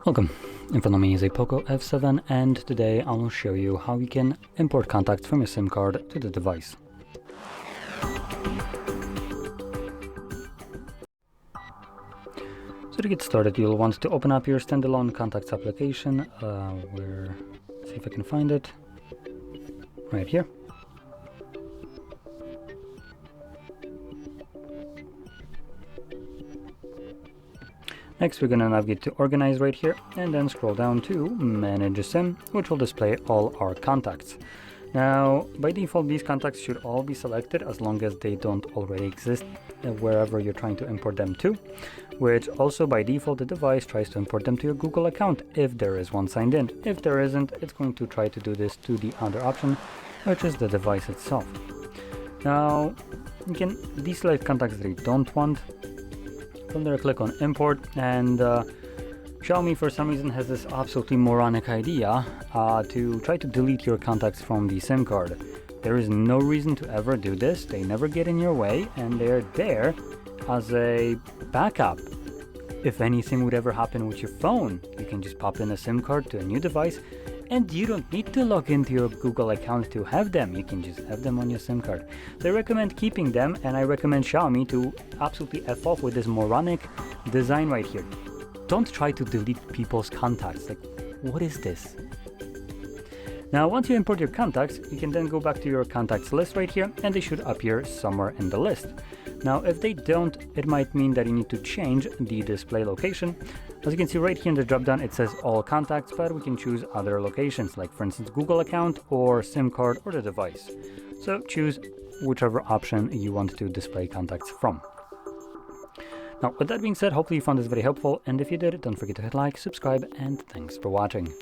Welcome. In front of me is a POCO F7 and today I will show you how you can import contacts from your SIM card to the device. So to get started, you'll want to open up your standalone contacts application. See if I can find it right here. Next, we're going to navigate to Organize right here and then scroll down to Manage a SIM, which will display all our contacts. Now, by default, these contacts should all be selected as long as they don't already exist wherever you're trying to import them to, which also by default the device tries to import them to your Google account if there is one signed in. If there isn't, it's going to try to do this to the other option, which is the device itself. Now, you can deselect contacts that you don't want. From there, click on import, and Xiaomi for some reason has this absolutely moronic idea to try to delete your contacts from the SIM card. There is no reason to ever do this. They never get in your way, and they're there as a backup. If anything would ever happen with your phone, you can just pop in a SIM card to a new device, and you don't need to log into your Google account to have them. You can just have them on your SIM card. So I recommend keeping them, and I recommend Xiaomi to absolutely F off with this moronic design right here. Don't try to delete people's contacts. Like, what is this? Now, once you import your contacts, you can then go back to your contacts list right here, and they should appear somewhere in the list. Now, if they don't, it might mean that you need to change the display location. As you can see right here in the dropdown, it says all contacts, but we can choose other locations, like for instance, Google account or SIM card or the device. So choose whichever option you want to display contacts from. Now, with that being said, hopefully you found this very helpful, and if you did, don't forget to hit like, subscribe, and thanks for watching.